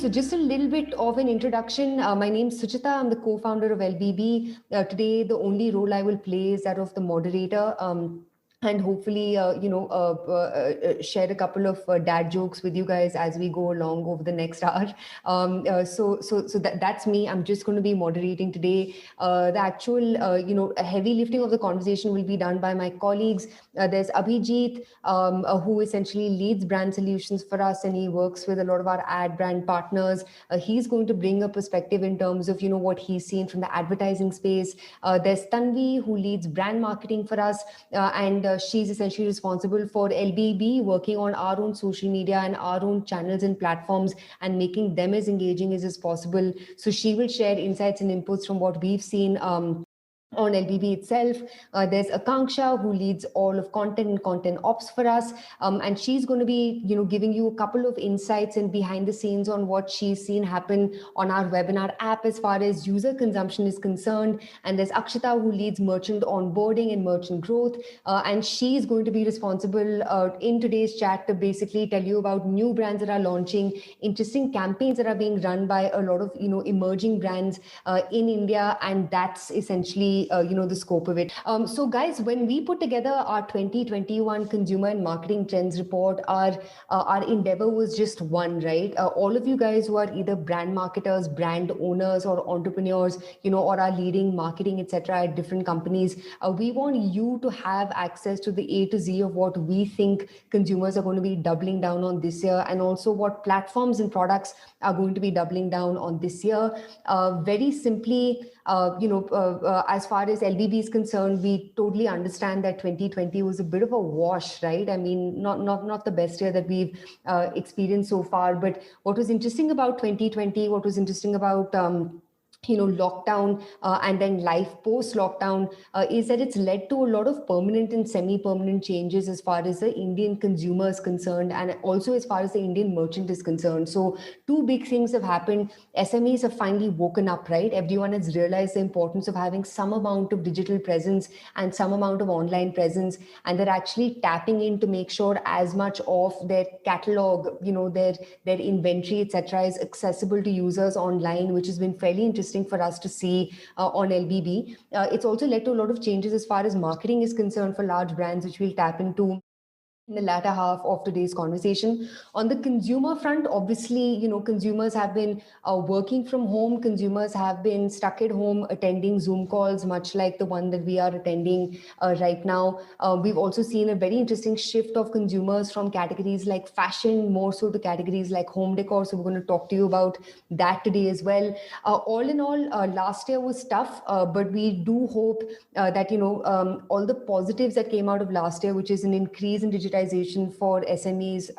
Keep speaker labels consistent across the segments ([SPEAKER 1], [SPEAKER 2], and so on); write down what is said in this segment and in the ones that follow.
[SPEAKER 1] so just a little bit of an introduction. My name is Suchita. I'm the co-founder of LBB. Today, the only role I will play is that of the moderator. And hopefully, share a couple of dad jokes with you guys as we go along over the next hour. That's me. I'm just going to be moderating today. The actual, heavy lifting of the conversation will be done by my colleagues. There's Abhijit, who essentially leads brand solutions for us, and he works with a lot of our ad brand partners. He's going to bring a perspective in terms of, what he's seen from the advertising space. There's Tanvi, who leads brand marketing for us, and she's essentially responsible for LBB, working on our own social media and our own channels and platforms and making them as engaging as possible. So she will share insights and inputs from what we've seen on LBB itself. There's Akanksha, who leads all of content and content ops for us, and she's going to be, giving you a couple of insights and behind the scenes on what she's seen happen on our webinar app as far as user consumption is concerned. And there's Akshita, who leads merchant onboarding and merchant growth, and she's going to be responsible in today's chat to basically tell you about new brands that are launching, interesting campaigns that are being run by a lot of emerging brands in India, and that's essentially the scope of it. So guys, when we put together our 2021 consumer and marketing trends report, our endeavor was just one, right? All of you guys who are either brand marketers, brand owners, or entrepreneurs, or are leading marketing, etc., at different companies, we want you to have access to the A to Z of what we think consumers are going to be doubling down on this year, and also what platforms and products are going to be doubling down on this year. Very simply, as far as LBB is concerned, we totally understand that 2020 was a bit of a wash, right? I mean, not the best year that we've experienced so far. But what was interesting about 2020, what was interesting about lockdown and then life post lockdown is that it's led to a lot of permanent and semi-permanent changes as far as the Indian consumer is concerned, and also as far as the Indian merchant is concerned. So two big things have happened. SMEs have finally woken up, right? Everyone has realized the importance of having some amount of digital presence and some amount of online presence, and they're actually tapping in to make sure as much of their catalog, their inventory, etc., is accessible to users online, which has been fairly interesting for us to see on LBB. It's also led to a lot of changes as far as marketing is concerned for large brands, which we'll tap into in the latter half of today's conversation. On the consumer front, obviously, consumers have been working from home. Consumers have been stuck at home attending Zoom calls, much like the one that we are attending right now. We've also seen a very interesting shift of consumers from categories like fashion, more so to categories like home decor. So we're going to talk to you about that today as well. All in all, last year was tough, but we do hope that, all the positives that came out of last year, which is an increase in digitization for SMEs,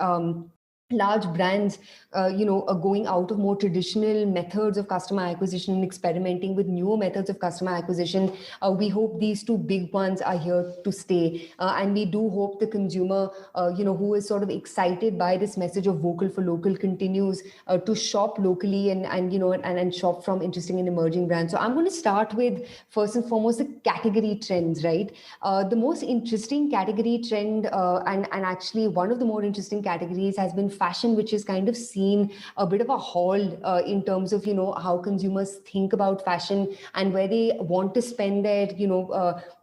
[SPEAKER 1] large brands, are going out of more traditional methods of customer acquisition and experimenting with newer methods of customer acquisition. We hope these two big ones are here to stay. And we do hope the consumer, who is sort of excited by this message of vocal for local continues to shop locally and shop from interesting and emerging brands. So I'm going to start with, first and foremost, the category trends, right? The most interesting category trend, and actually one of the more interesting categories has been fashion, which is kind of seen a bit of a haul in terms of how consumers think about fashion and where they want to spend their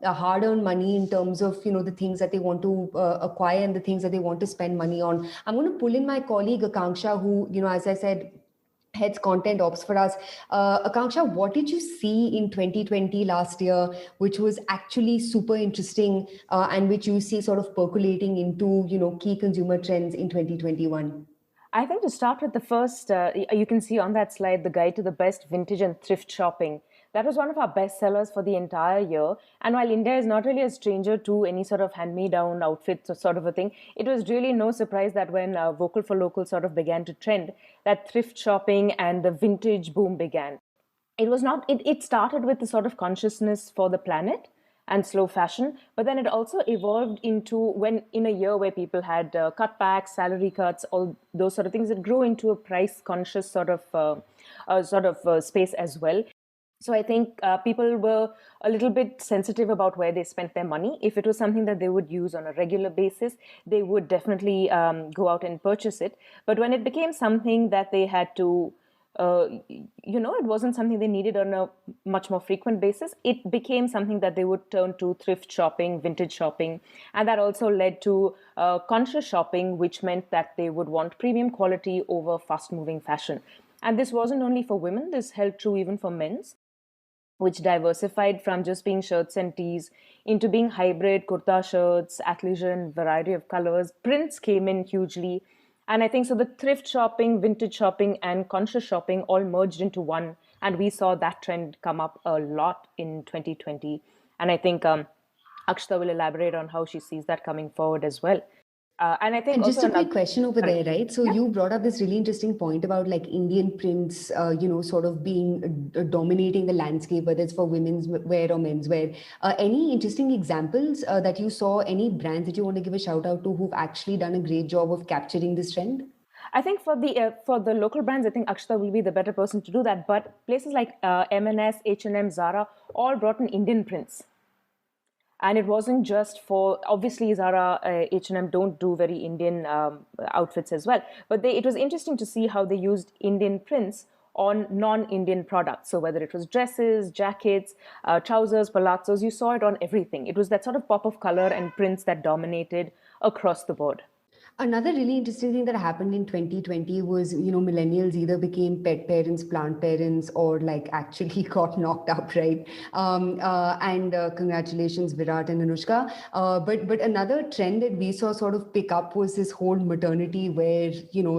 [SPEAKER 1] hard-earned money in terms of the things that they want to acquire and the things that they want to spend money on. I'm going to pull in my colleague Akanksha, who as I said, heads content ops for us. Akanksha, what did you see in 2020 last year, which was actually super interesting and which you see sort of percolating into, key consumer trends in 2021?
[SPEAKER 2] I think to start with the first, you can see on that slide, the guide to the best vintage and thrift shopping. That was one of our best sellers for the entire year. And while India is not really a stranger to any sort of hand-me-down outfits or sort of a thing, it was really no surprise that when Vocal for Local sort of began to trend, that thrift shopping and the vintage boom began. It started with the sort of consciousness for the planet and slow fashion, but then it also evolved into, when in a year where people had cutbacks, salary cuts, all those sort of things, it grew into a price conscious sort of space as well. So I think people were a little bit sensitive about where they spent their money. If it was something that they would use on a regular basis, they would definitely go out and purchase it. But when it became something that they had to, it wasn't something they needed on a much more frequent basis, it became something that they would turn to thrift shopping, vintage shopping. And that also led to conscious shopping, which meant that they would want premium quality over fast moving fashion. And this wasn't only for women, this held true even for men's, which diversified from just being shirts and tees into being hybrid kurta shirts, athleisure, variety of colors. Prints came in hugely. And I think so the thrift shopping, vintage shopping, and conscious shopping all merged into one. And we saw that trend come up a lot in 2020. And I think Akshita will elaborate on how she sees that coming forward as well. And I think
[SPEAKER 1] And just
[SPEAKER 2] also
[SPEAKER 1] a quick question over
[SPEAKER 2] sorry.
[SPEAKER 1] there, right? So you brought up this really interesting point about like Indian prints, sort of being dominating the landscape, whether it's for women's wear or men's wear. Any interesting examples that you saw? Any brands that you want to give a shout out to who've actually done a great job of capturing this trend?
[SPEAKER 2] I think for the local brands, I think Akshita will be the better person to do that. But places like M&S, H&M, Zara all brought in Indian prints. And it wasn't just for, obviously Zara, H&M don't do very Indian outfits as well, but it was interesting to see how they used Indian prints on non-Indian products. So whether it was dresses, jackets, trousers, palazzos, you saw it on everything. It was that sort of pop of color and prints that dominated across the board.
[SPEAKER 1] Another really interesting thing that happened in 2020 was, millennials either became pet parents, plant parents, or like actually got knocked up, right? And congratulations, Virat and Anushka. But another trend that we saw sort of pick up was this whole maternity wear,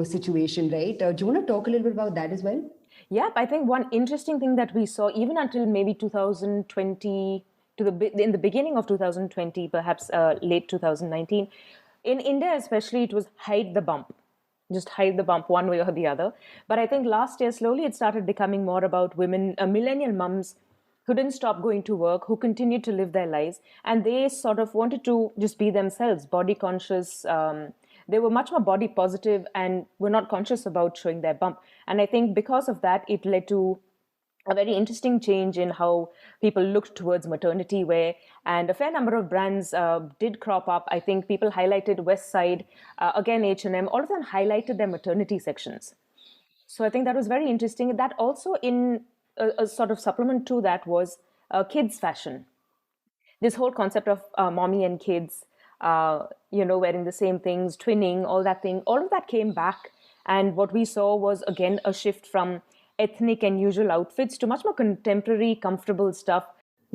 [SPEAKER 1] situation, right? Do you want to talk a little bit about that as well?
[SPEAKER 2] Yep, I think one interesting thing that we saw even until maybe 2020 in the beginning of 2020, perhaps late 2019, in India especially, it was hide the bump, just hide the bump one way or the other. But I think last year slowly it started becoming more about women, millennial mums who didn't stop going to work, who continued to live their lives, and they sort of wanted to just be themselves, body conscious. They were much more body positive and were not conscious about showing their bump. And I think because of that, it led to a very interesting change in how people looked towards maternity wear, and a fair number of brands did crop up. I think people highlighted West Side, again H&M, all of them highlighted their maternity sections. So I think that was very interesting. That also, in a sort of supplement to that, was kids fashion. This whole concept of mommy and kids, wearing the same things, twinning, all of that came back. And what we saw was, again, a shift from ethnic and usual outfits to much more contemporary, comfortable stuff.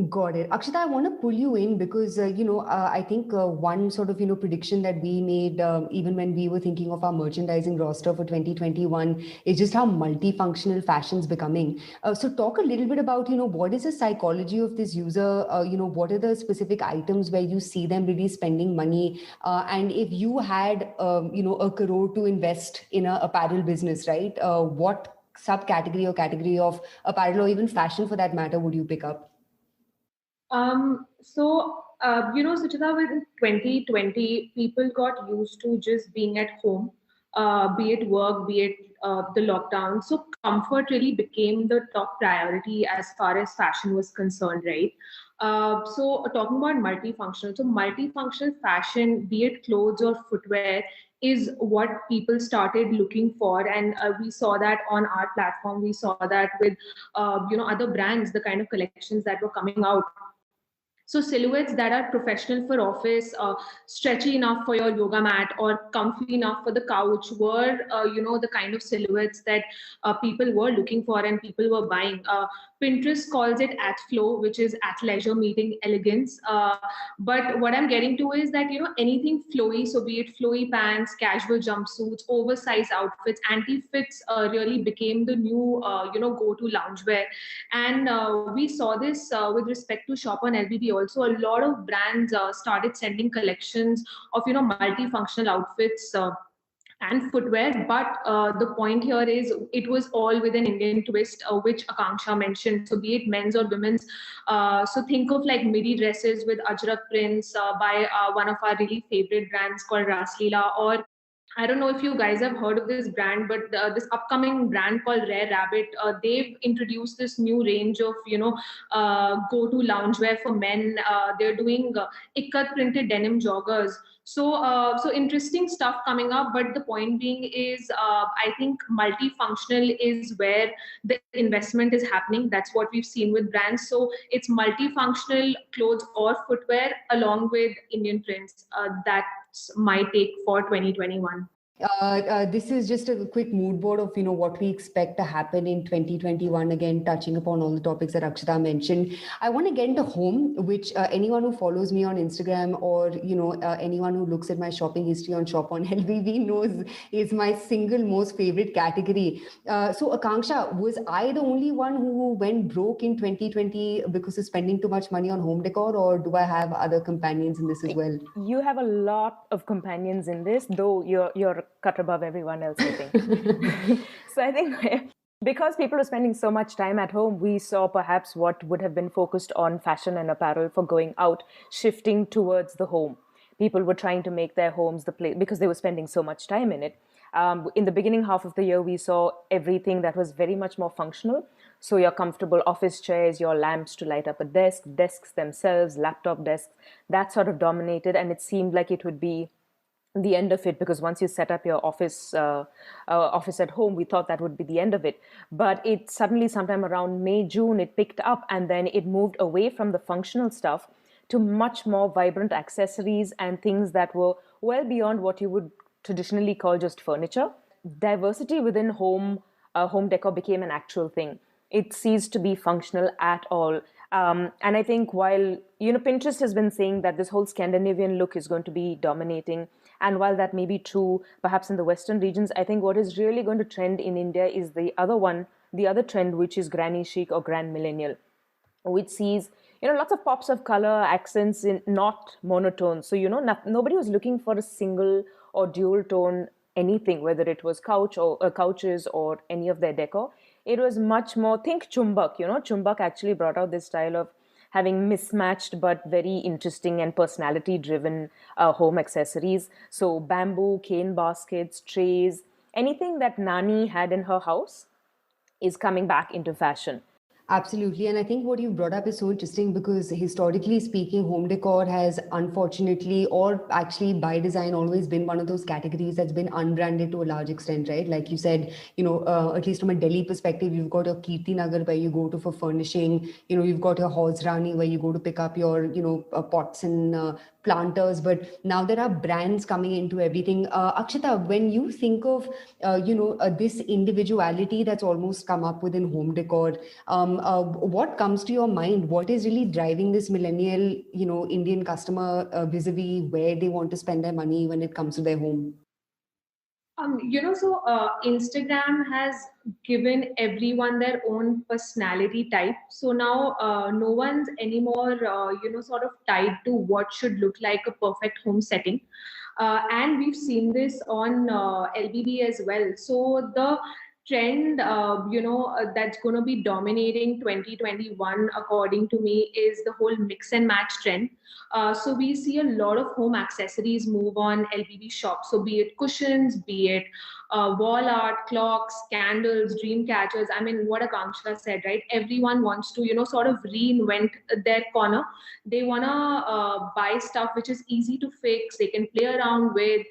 [SPEAKER 1] Got it. Akshita, I want to pull you in because, I think one sort of, prediction that we made even when we were thinking of our merchandising roster for 2021 is just how multifunctional fashion's becoming. So talk a little bit about, what is the psychology of this user? What are the specific items where you see them really spending money? And if you had, a crore to invest in a apparel business, right? What subcategory or category of apparel or even fashion for that matter would you pick up?
[SPEAKER 3] Suchita, within 2020, people got used to just being at home, be it work, be it the lockdown. So comfort really became the top priority as far as fashion was concerned, right? Talking about multifunctional, so multifunctional fashion, be it clothes or footwear, is what people started looking for, and we saw that on our platform. We saw that with other brands, the kind of collections that were coming out. So silhouettes that are professional for office, stretchy enough for your yoga mat, or comfy enough for the couch were, the kind of silhouettes that people were looking for and people were buying. Pinterest calls it athflow, which is athleisure meeting elegance. But what I'm getting to is that, anything flowy, so be it flowy pants, casual jumpsuits, oversized outfits, anti-fits really became the new, go-to loungewear. And we saw this with respect to shop on LBB also. A lot of brands started sending collections of, multifunctional outfits. And footwear, but the point here is it was all with an Indian twist, which Akanksha mentioned. So be it men's or women's. So think of like midi dresses with Ajrak prints by one of our really favorite brands called Rasleela, or I don't know if you guys have heard of this brand, but this upcoming brand called Rare Rabbit, they've introduced this new range of, go-to loungewear for men. They're doing ikat printed denim joggers. So interesting stuff coming up. But the point being is, I think multifunctional is where the investment is happening. That's what we've seen with brands. So it's multifunctional clothes or footwear along with Indian prints. That's my take for 2021.
[SPEAKER 1] This is just a quick mood board of what we expect to happen in 2021. Again, touching upon all the topics that Akshita mentioned. I want to get into home, which anyone who follows me on Instagram or anyone who looks at my shopping history on Shop on LBB knows is my single most favorite category. So Akanksha, was I the only one who went broke in 2020 because of spending too much money on home decor, or do I have other companions in this as well?
[SPEAKER 2] You have a lot of companions in this, though you're cut above everyone else, I think. So I think because people are spending so much time at home, we saw perhaps what would have been focused on fashion and apparel for going out, shifting towards the home. People were trying to make their homes the place because they were spending so much time in it. In the beginning half of the year, we saw everything that was very much more functional. So your comfortable office chairs, your lamps to light up a desk, desks themselves, laptop desks, that sort of dominated. And it seemed like it would be the end of it, because once you set up your office at home, we thought that would be the end of it. But it suddenly, sometime around May, June, it picked up, and then it moved away from the functional stuff to much more vibrant accessories and things that were well beyond what you would traditionally call just furniture. Diversity within home decor became an actual thing. It ceased to be functional at all. And I think while Pinterest has been saying that this whole Scandinavian look is going to be dominating, and while that may be true perhaps in the Western regions, I think what is really going to trend in India is the other trend, which is granny chic or grand millennial, which sees lots of pops of color, accents in not monotone. So nobody was looking for a single or dual tone anything, whether it was couches or any of their decor. It was much more, think Chumbak. Chumbak actually brought out this style of having mismatched but very interesting and personality driven home accessories. So bamboo, cane baskets, trays, anything that Nani had in her house is coming back into fashion.
[SPEAKER 1] Absolutely. And I think what you brought up is so interesting because historically speaking, home decor has unfortunately, or actually by design, always been one of those categories that's been unbranded to a large extent, right? Like you said, at least from a Delhi perspective, you've got your Kirti Nagar where you go to for furnishing, you've got your Haus Rani where you go to pick up your, pots and planters. But now there are brands coming into everything. Akshita, when you think of, this individuality that's almost come up within home decor, what comes to your mind? What is really driving this millennial, Indian customer vis-a-vis where they want to spend their money when it comes to their home?
[SPEAKER 3] Instagram has given everyone their own personality type. So now no one's anymore, sort of tied to what should look like a perfect home setting. And we've seen this on LBB as well. So the trend, that's going to be dominating 2021, according to me, is the whole mix and match trend. So we see a lot of home accessories move on LBB shop. So be it cushions, be it wall art, clocks, candles, dream catchers. I mean, what Akanksha said, right? Everyone wants to, sort of reinvent their corner. They want to buy stuff which is easy to fix, they can play around with.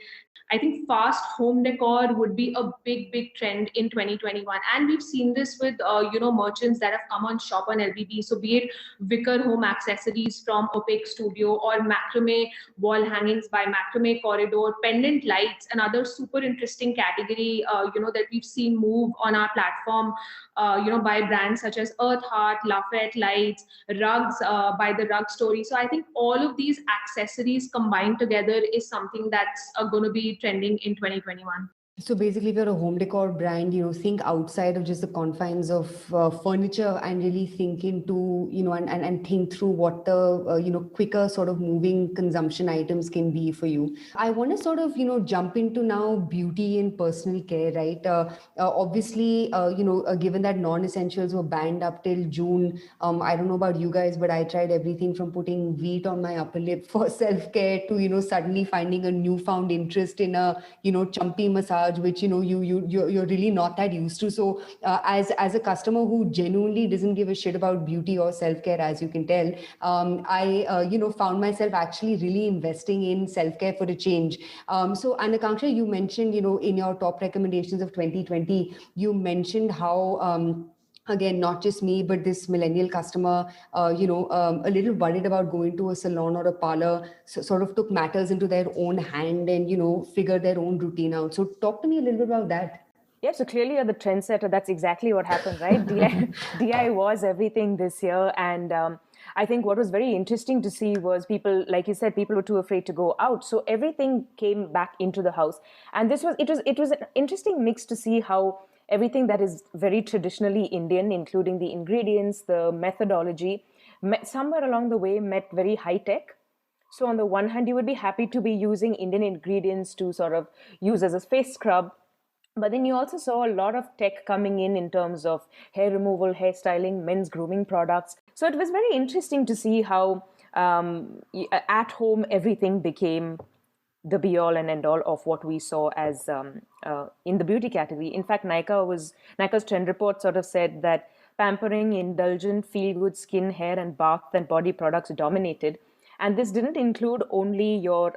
[SPEAKER 3] I think fast home decor would be a big trend in 2021, and we've seen this with merchants that have come on shop on LBB. So be it wicker home accessories from Opaque Studio, or macrame wall hangings by Macrame Corridor, pendant lights, another super interesting category that we've seen move on our platform. By brands such as Earth Heart, Lafayette Lights, rugs by the Rug Story. So I think all of these accessories combined together is something that's going to be trending in 2021.
[SPEAKER 1] So basically, if you're a home decor brand, think outside of just the confines of furniture and really think into, and think through what the, quicker sort of moving consumption items can be for you. I want to sort of, jump into now beauty and personal care, right? Obviously, given that non-essentials were banned up till June, I don't know about you guys, but I tried everything from putting wheat on my upper lip for self-care to, suddenly finding a newfound interest in a, chumpy massage, which, you're really not that used to. So as a customer who genuinely doesn't give a shit about beauty or self-care, as you can tell, I, found myself actually really investing in self-care for a change. So, and Akanksha, you mentioned, in your top recommendations of 2020, you mentioned how, again, not just me, but this millennial customer, a little worried about going to a salon or a parlor, so sort of took matters into their own hand and, figured their own routine out. So talk to me a little bit about that.
[SPEAKER 2] Yeah, so clearly you're the trendsetter. That's exactly what happened, right? DI was everything this year. And I think what was very interesting to see was people, like you said, people were too afraid to go out. So everything came back into the house. And it was an interesting mix to see how everything that is very traditionally Indian, including the ingredients, the methodology, somewhere along the way met very high tech. So on the one hand, you would be happy to be using Indian ingredients to sort of use as a face scrub, but then you also saw a lot of tech coming in terms of hair removal, hairstyling, men's grooming products. So it was very interesting to see how at home everything became the be all and end all of what we saw as in the beauty category. In fact, Nika's trend report sort of said that pampering, indulgent, feel good skin, hair, and bath and body products dominated. And this didn't include only your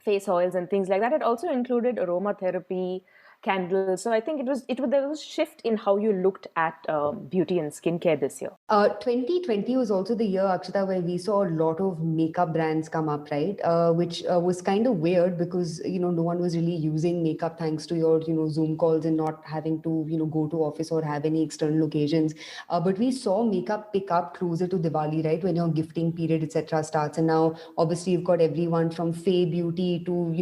[SPEAKER 2] face oils and things like that. It also included aromatherapy, candles. So I think there was a shift in how you looked at beauty and skincare this year.
[SPEAKER 1] 2020 was also the year, Akshita, where we saw a lot of makeup brands come up, right? Which was kind of weird because, no one was really using makeup thanks to your, Zoom calls and not having to, go to office or have any external occasions. But we saw makeup pick up closer to Diwali, right? When your gifting period, etc., starts. And now, obviously, you've got everyone from Faye Beauty to,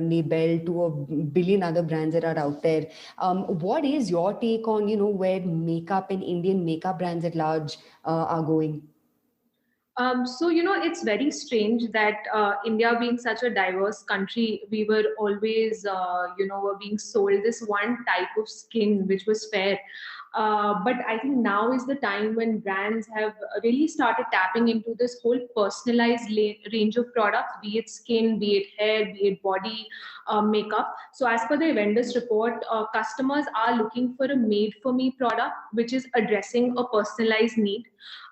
[SPEAKER 1] Nabel to a billion other brands that are out there. What is your take on, where makeup and Indian makeup brands at large are going?
[SPEAKER 3] It's very strange that India, being such a diverse country, we were always, were being sold this one type of skin, which was fair. But I think now is the time when brands have really started tapping into this whole personalized range of products, be it skin, be it hair, be it body makeup. So as per the vendors report, customers are looking for a made for me product, which is addressing a personalized need.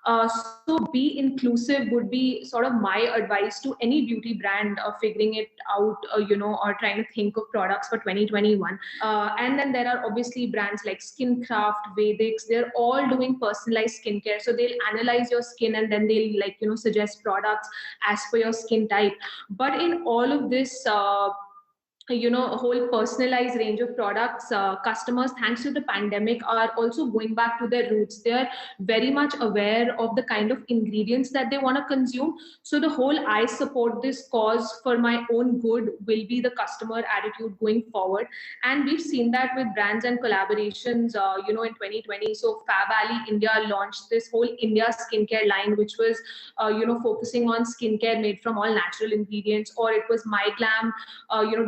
[SPEAKER 3] So be inclusive would be sort of my advice to any beauty brand figuring it out, or trying to think of products for 2021. And then there are obviously brands like Skincraft, Vedix. They're all doing personalized skincare. So they'll analyze your skin and then they'll suggest products as per your skin type. But in all of this, a whole personalized range of products, customers, thanks to the pandemic, are also going back to their roots. They're very much aware of the kind of ingredients that they want to consume. So the whole "I support this cause for my own good" will be the customer attitude going forward. And we've seen that with brands and collaborations in 2020. So Fab Valley India launched this whole India skincare line, which was focusing on skincare made from all natural ingredients. Or it was My Glam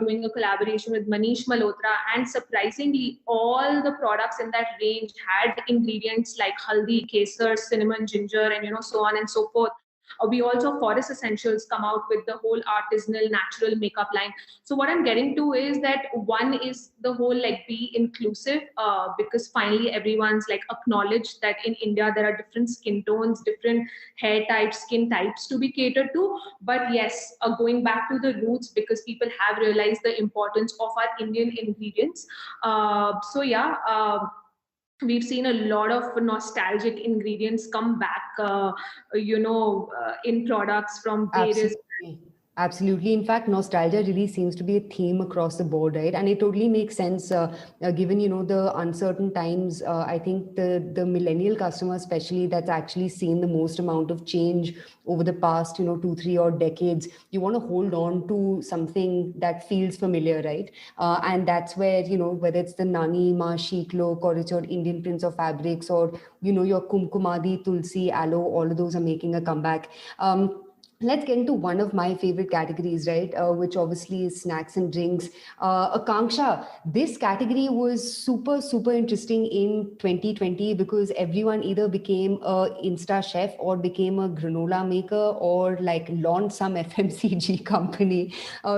[SPEAKER 3] doing a collaboration with Manish Malhotra, and surprisingly, all the products in that range had ingredients like haldi, kesar, cinnamon, ginger, and so on and so forth. We also Forest Essentials come out with the whole artisanal natural makeup line. So what I'm getting to is that one is the whole be inclusive, because finally everyone's acknowledged that in India there are different skin tones, different hair types, skin types to be catered to. But yes, going back to the roots, because people have realized the importance of our Indian ingredients. We've seen a lot of nostalgic ingredients come back, in products from various.
[SPEAKER 1] Absolutely. Absolutely. In fact, nostalgia really seems to be a theme across the board, right? And it totally makes sense, given the uncertain times. I think the millennial customer, especially, that's actually seen the most amount of change over the past 2, 3 or decades. You want to hold on to something that feels familiar, right? And that's where whether it's the Nani Ma chic look, or it's your Indian prints of fabrics, or your Kumkumadi, Tulsi, aloe, all of those are making a comeback. Let's get into one of my favorite categories, right? Which obviously is snacks and drinks. Akanksha, this category was super, super interesting in 2020 because everyone either became a Insta chef or became a granola maker or like launched some FMCG company.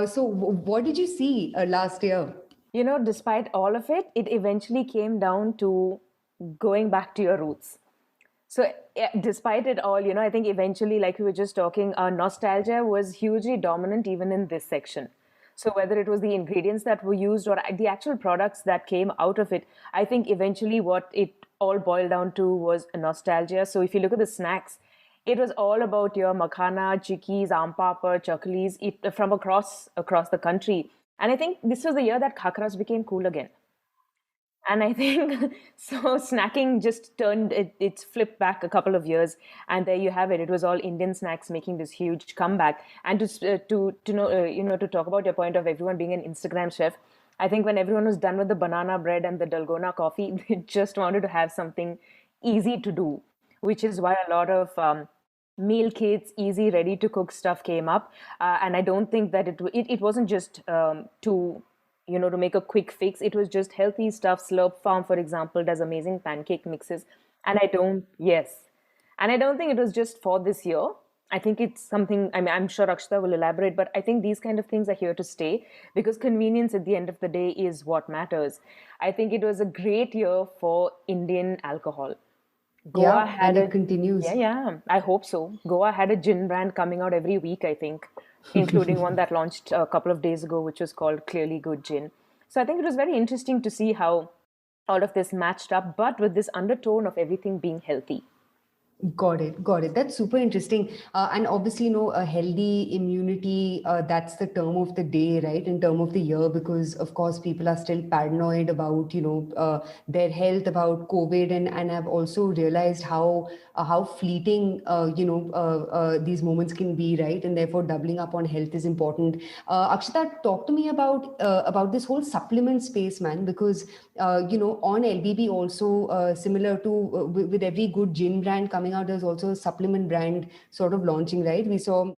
[SPEAKER 1] So, what did you see last year?
[SPEAKER 2] Despite all of it, it eventually came down to going back to your roots. So, yeah, despite it all, I think eventually, like we were just talking, nostalgia was hugely dominant even in this section. So, whether it was the ingredients that were used or the actual products that came out of it, I think eventually what it all boiled down to was nostalgia. So, if you look at the snacks, it was all about your makhana, chikkis, aam papad, chaklis, from across the country. And I think this was the year that khakras became cool again. And I think so snacking just it's flipped back a couple of years, and there you have it. It was all Indian snacks making this huge comeback. And to know to talk about your point of everyone being an Instagram chef, I think when everyone was done with the banana bread and the dalgona coffee, they just wanted to have something easy to do, which is why a lot of meal kits, easy, ready to cook stuff came up. And I don't think that it wasn't just to make a quick fix. It was just healthy stuff. Slurp Farm, for example, does amazing pancake mixes. And yes. And I don't think it was just for this year. I think it's something, I mean, I'm sure Akshita will elaborate, but I think these kind of things are here to stay because convenience at the end of the day is what matters. I think it was a great year for Indian alcohol. Goa
[SPEAKER 1] Yeah,
[SPEAKER 2] had
[SPEAKER 1] and it
[SPEAKER 2] a,
[SPEAKER 1] continues.
[SPEAKER 2] yeah, I hope so. Goa had a gin brand coming out every week, I think, including one that launched a couple of days ago, which was called Clearly Good Gin. So I think it was very interesting to see how all of this matched up, but with this undertone of everything being healthy.
[SPEAKER 1] Got it. Got it. That's super interesting. And obviously, a healthy immunity, that's the term of the day, right? In term of the year, because of course, people are still paranoid about, their health, about COVID. And I've also realized how fleeting, these moments can be, right? And therefore, doubling up on health is important. Akshita, talk to me about this whole supplement space, man, because, on LBB also, similar to with every good gin brand coming out, there's also a supplement brand sort of launching, right? We saw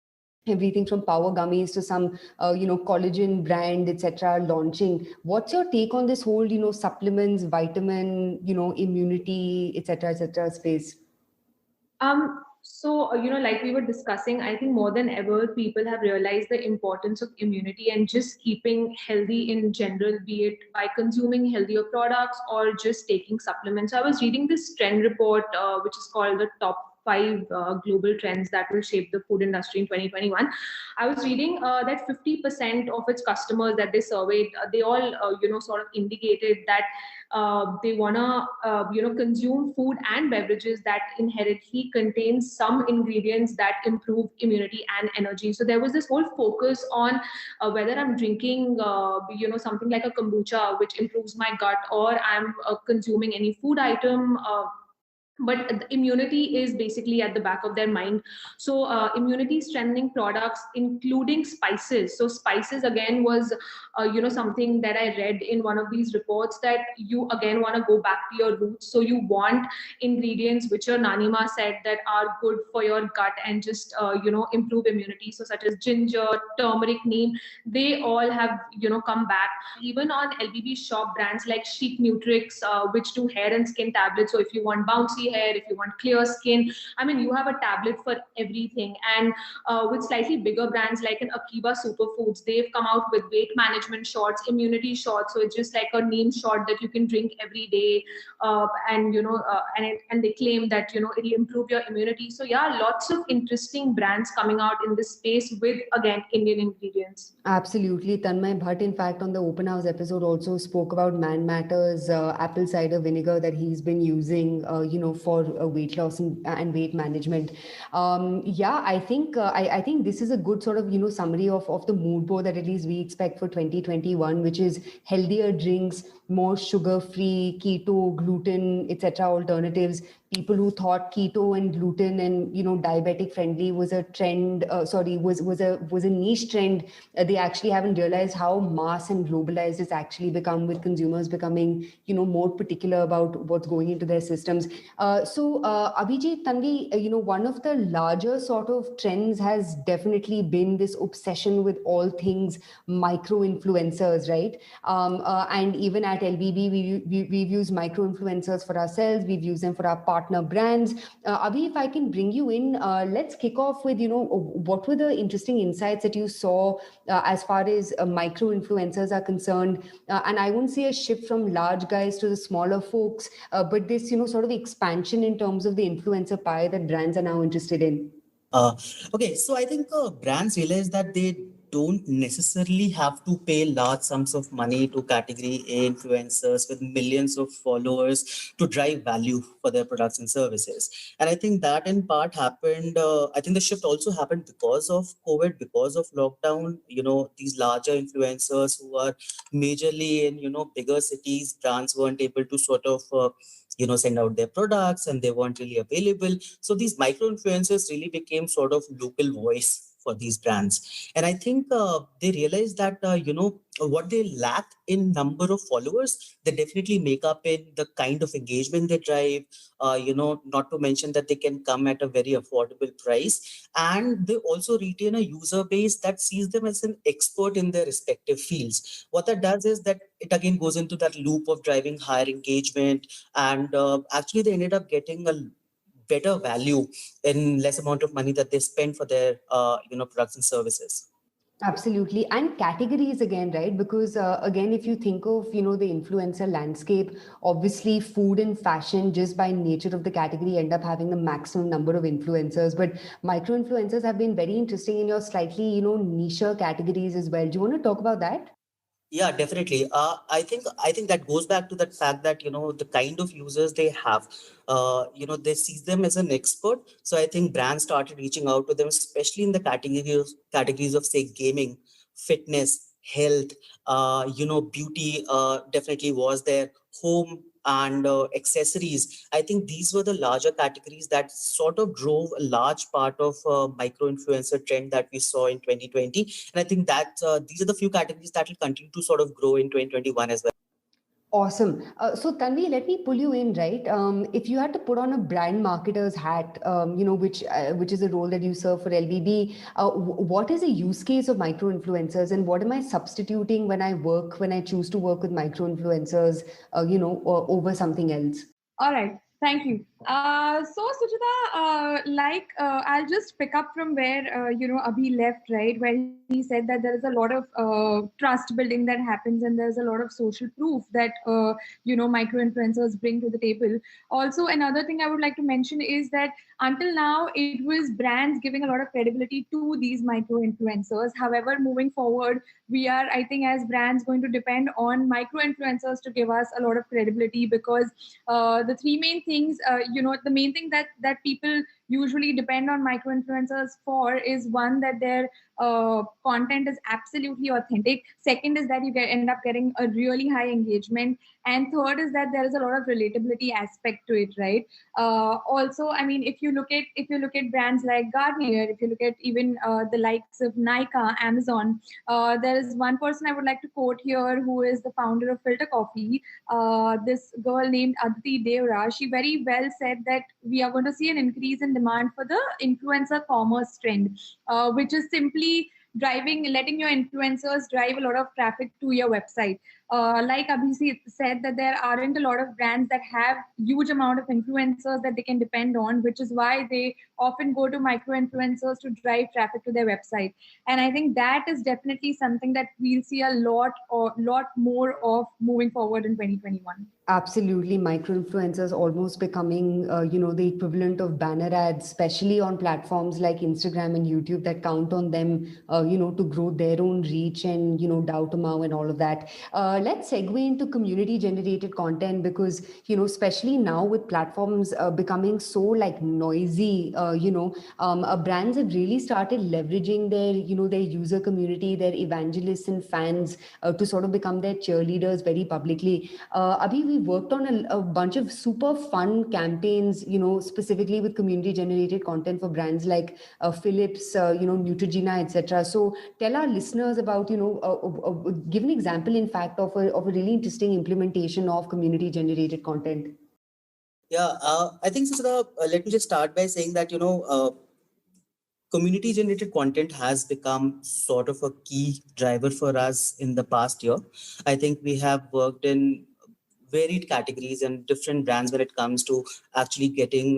[SPEAKER 1] everything from power gummies to some collagen brand, etc., launching. What's your take on this whole supplements, vitamin, immunity, etc., space?
[SPEAKER 3] Like we were discussing, I think more than ever, people have realized the importance of immunity and just keeping healthy in general, be it by consuming healthier products or just taking supplements. So I was reading this trend report, which is called the top five global trends that will shape the food industry in 2021. I was reading that 50% of its customers that they surveyed, they all, sort of indicated that they wanna consume food and beverages that inherently contains some ingredients that improve immunity and energy. So there was this whole focus on whether I'm drinking something like a kombucha which improves my gut, or I'm consuming any food item, but the immunity is basically at the back of their mind. So immunity strengthening products including spices. So spices again was something that I read in one of these reports, that you again want to go back to your roots. So you want ingredients which your nanima said that are good for your gut and just improve immunity, so such as ginger, turmeric, neem. They all have come back. Even on LBB shop, brands like Chic Nutrix, which do hair and skin tablets. So if you want bouncy hair, if you want clear skin, I mean, you have a tablet for everything. And with slightly bigger brands like an Akiba Superfoods, they've come out with weight management shots, immunity shots. So it's just like a neem shot that you can drink every day, and they claim that it'll improve your immunity. So yeah, lots of interesting brands coming out in this space with again Indian ingredients.
[SPEAKER 1] Absolutely. Tanmay Bhatt, in fact, on the Open House episode also spoke about Man Matters apple cider vinegar that he's been using, for weight loss and weight management. Yeah, I think this is a good sort of summary of the mood board that at least we expect for 2021, which is healthier drinks, more sugar-free, keto, gluten, etc. alternatives. People who thought keto and gluten and diabetic friendly was a trend, was a niche trend. They actually haven't realized how mass and globalized it's actually become, with consumers becoming more particular about what's going into their systems. Abhijit, Tanvi, one of the larger sort of trends has definitely been this obsession with all things micro influencers, right? And even at LBB, we've used micro influencers for ourselves. We've used them for our partner brands. Abhi, if I can bring you in, let's kick off with, what were the interesting insights that you saw as far as micro influencers are concerned? And I won't say a shift from large guys to the smaller folks, but this, sort of expansion in terms of the influencer pie that brands are now interested in.
[SPEAKER 4] Uh, okay, so I think brands realize that they don't necessarily have to pay large sums of money to category A influencers with millions of followers to drive value for their products and services. And I think that in part happened, I think the shift also happened because of COVID, because of lockdown. These larger influencers who are majorly in, bigger cities, brands weren't able to sort of, send out their products and they weren't really available. So these micro influencers really became sort of local voice for these brands. And I think they realized that, what they lack in number of followers, they definitely make up in the kind of engagement they drive, not to mention that they can come at a very affordable price. And they also retain a user base that sees them as an expert in their respective fields. What that does is that it again goes into that loop of driving higher engagement. And actually, they ended up getting a better value in less amount of money that they spend for their products and services.
[SPEAKER 1] Absolutely. And categories again, right? Because again, if you think of, the influencer landscape, obviously food and fashion, just by nature of the category, end up having the maximum number of influencers. But micro influencers have been very interesting in your slightly, niche categories as well. Do you want to talk about that?
[SPEAKER 4] Yeah, definitely. I think that goes back to that fact that the kind of users they have, they see them as an expert. So I think brands started reaching out to them, especially in the categories of say gaming, fitness, health, beauty. Definitely was there, home and accessories. I think these were the larger categories that sort of drove a large part of micro influencer trend that we saw in 2020. And I think that these are the few categories that will continue to sort of grow in 2021 as well.
[SPEAKER 1] Awesome. So Tanvi, let me pull you in, right? If you had to put on a brand marketer's hat, which is a role that you serve for LBB, what is a use case of micro influencers, and what am I substituting when I choose to work with micro influencers, over something else?
[SPEAKER 3] All right. Thank you. So Suchita, I'll just pick up from where Abhi left, right, where he said that there is a lot of trust building that happens, and there's a lot of social proof that micro influencers bring to the table. Also, another thing I would like to mention is that until now it was brands giving a lot of credibility to these micro influencers. However, moving forward, we are, I think, as brands, going to depend on micro influencers to give us a lot of credibility, because the three main things, the main thing that people usually depend on micro influencers for is, one, that their content is absolutely authentic. Second is that you end up getting a really high engagement, and third is that there is a lot of relatability aspect to it, right? Also, I mean, if you look at brands like Garnier, if you look at even the likes of Nike, Amazon, there is one person I would like to quote here, who is the founder of Filter Coffee, this girl named Aditi Devra. She very well said that we are going to see an increase in demand for the influencer commerce trend, which is simply letting your influencers drive a lot of traffic to your website. Like Abhishek said, that there aren't a lot of brands that have huge amount of influencers that they can depend on, which is why they often go to micro influencers to drive traffic to their website. And I think that is definitely something that we'll see a lot more of moving forward in 2021.
[SPEAKER 1] Absolutely, micro influencers almost becoming, the equivalent of banner ads, especially on platforms like Instagram and YouTube that count on them, to grow their own reach and, Dow to Mao and all of that. Let's segue into community generated content, because especially now with platforms becoming so like noisy, brands have really started leveraging their their user community, their evangelists and fans, to sort of become their cheerleaders very publicly. Abhi, we worked on a bunch of super fun campaigns, specifically with community generated content for brands like Philips, Neutrogena, etc. So tell our listeners about, give an example, in fact, of a really interesting implementation of community generated content.
[SPEAKER 4] Yeah, I think, Suchita, let me just start by saying that, community generated content has become sort of a key driver for us in the past year. I think we have worked in varied categories and different brands when it comes to actually getting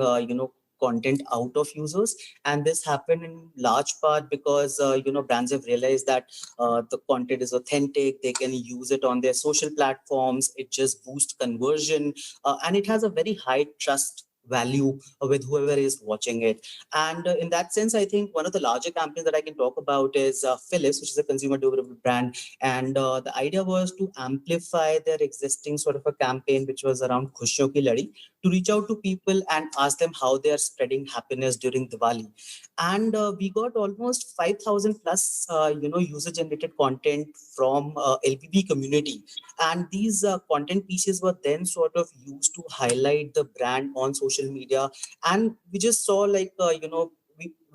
[SPEAKER 4] content out of users, and this happened in large part because brands have realized that the content is authentic, they can use it on their social platforms, it just boosts conversion, and it has a very high trust value with whoever is watching it. And in that sense, I think one of the larger campaigns that I can talk about is Philips, which is a consumer durable brand. And the idea was to amplify their existing sort of a campaign, which was around Khushiyon Ki Ladi, to reach out to people and ask them how they are spreading happiness during Diwali. And we got almost 5,000 plus, user generated content from LBB community. And these content pieces were then sort of used to highlight the brand on social media. And we just saw we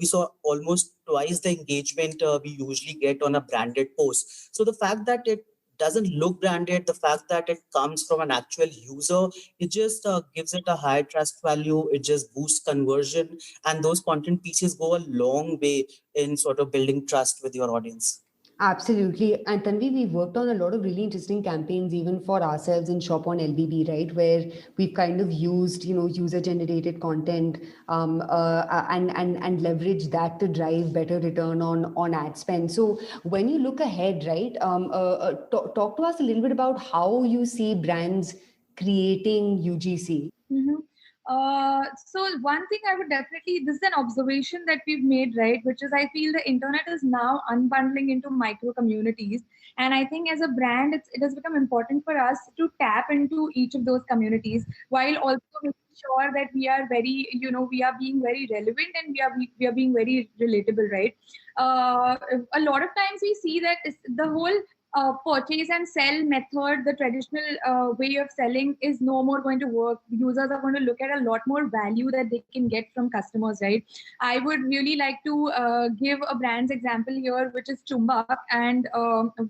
[SPEAKER 4] saw almost twice the engagement we usually get on a branded post. So the fact that it doesn't look branded, the fact that it comes from an actual user, it just gives it a higher trust value, it just boosts conversion, and those content pieces go a long way in sort of building trust with your audience.
[SPEAKER 1] Absolutely. And Tanvi, we've worked on a lot of really interesting campaigns even for ourselves in Shop on LBB, right? Where we've kind of used, user generated content, and leverage that to drive better return on ad spend. So when you look ahead, right, talk to us a little bit about how you see brands creating UGC.
[SPEAKER 3] Mm-hmm. So one thing I would definitely, this is an observation that we've made, right? Which is I feel the internet is now unbundling into micro communities. And I think as a brand, it has become important for us to tap into each of those communities while also making sure that we are very, we are being very relevant and we are being very relatable, right? A lot of times we see that the whole purchase and sell method, the traditional way of selling is no more going to work. Users are going to look at a lot more value that they can get from customers, right? I would really like to give a brand's example here, which is Chumbak, and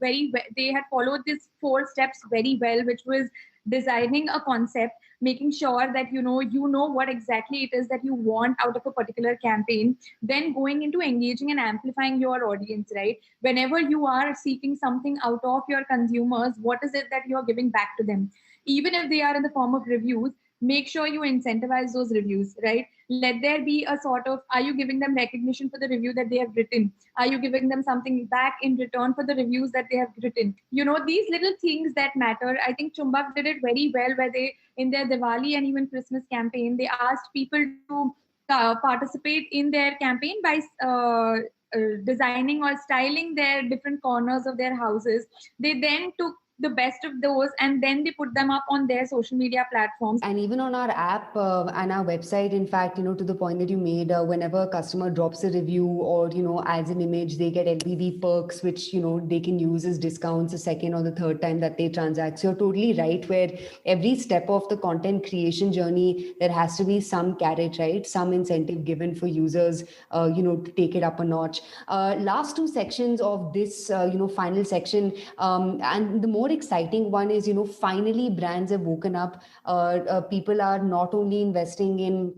[SPEAKER 3] they had followed these 4 steps very well, which was designing a concept, making sure that you know what exactly it is that you want out of a particular campaign, then going into engaging and amplifying your audience, right? Whenever you are seeking something out of your consumers, what is it that you're giving back to them? Even if they are in the form of reviews, make sure you incentivize those reviews, right? Let there be a sort of, are you giving them recognition for the review that they have written? Are you giving them something back in return for the reviews that they have written? These little things that matter. I think Chumbak did it very well, where they, in their Diwali and even Christmas campaign, they asked people to participate in their campaign by designing or styling their different corners of their houses. They then took the best of those and then they put them up on their social media platforms.
[SPEAKER 1] And even on our app and our website, in fact, to the point that you made, whenever a customer drops a review or, adds an image, they get LBB perks, which, they can use as discounts the second or the third time that they transact. So you're totally right, where every step of the content creation journey, there has to be some carrot, right? Some incentive given for users, to take it up a notch. Last 2 sections of this, final section, and the more exciting one is, finally brands have woken up. People are not only investing in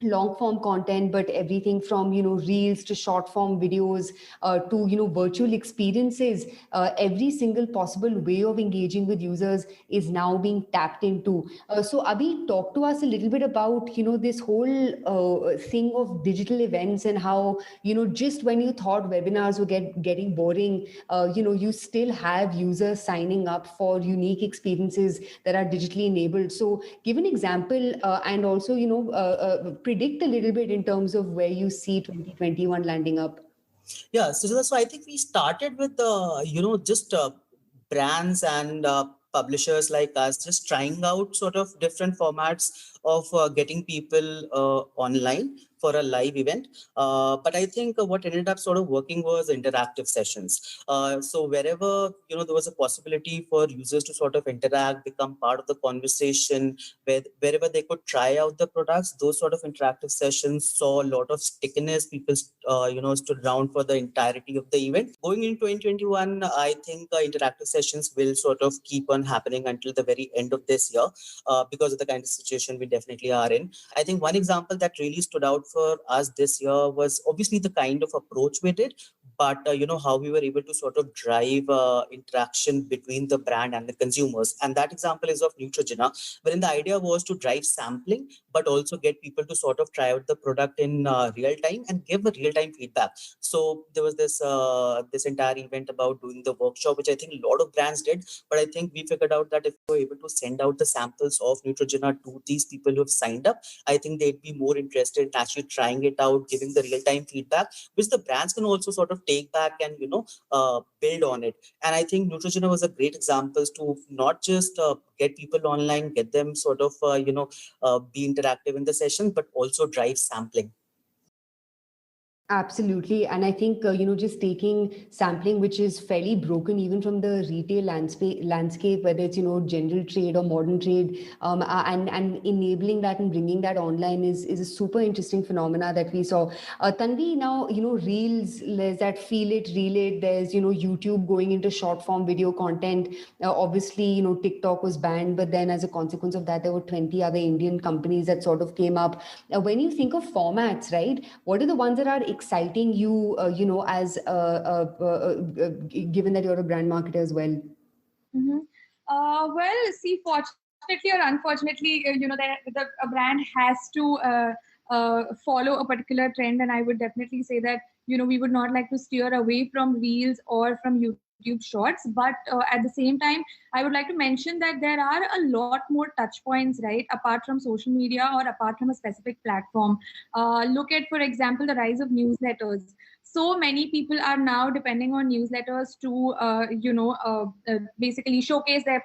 [SPEAKER 1] long form content, but everything from reels to short form videos, to virtual experiences. Every single possible way of engaging with users is now being tapped into. So Abhi, talk to us a little bit about this whole thing of digital events, and how just when you thought webinars were getting boring, you still have users signing up for unique experiences that are digitally enabled. So give an example, and also predict a little bit in terms of where you see 2021 landing up.
[SPEAKER 4] Yeah, so I think we started with just brands and publishers like us just trying out sort of different formats of getting people online for a live event. But I think what ended up sort of working was interactive sessions. So wherever, there was a possibility for users to sort of interact, become part of the conversation, wherever they could try out the products, those sort of interactive sessions saw a lot of stickiness. People, stood around for the entirety of the event. Going into 2021, I think interactive sessions will sort of keep on happening until the very end of this year because of the kind of situation we definitely are in. I think one example that really stood out for us this year was obviously the kind of approach we did, but how we were able to sort of drive interaction between the brand and the consumers. And that example is of Neutrogena, wherein the idea was to drive sampling, but also get people to sort of try out the product in real time and give a real time feedback. So there was this entire event about doing the workshop, which I think a lot of brands did. But I think we figured out that if we were able to send out the samples of Neutrogena to these people who have signed up, I think they'd be more interested in actually trying it out, giving the real time feedback, which the brands can also sort of take back and build on it. And I think Neutrogena was a great example to not just get people online, get them sort of be interactive in the session, but also drive sampling.
[SPEAKER 1] Absolutely. And I think, just taking sampling, which is fairly broken even from the retail landscape, whether it's, general trade or modern trade, and enabling that and bringing that online is a super interesting phenomena that we saw. Tanvi, now, Reels, there's that Feel It, Reel It, there's, YouTube going into short form video content. Obviously, TikTok was banned, but then as a consequence of that, there were 20 other Indian companies that sort of came up. When you think of formats, right, what are the ones that are exciting you, as given that you're a brand marketer as well?
[SPEAKER 5] Mm-hmm. Well, see, fortunately or unfortunately, a brand has to follow a particular trend, and I would definitely say that we would not like to steer away from reels or from YouTube Shorts, but at the same time, I would like to mention that there are a lot more touch points, right, apart from social media or apart from a specific platform. Look at, for example, the rise of newsletters. So many people are now depending on newsletters to basically showcase their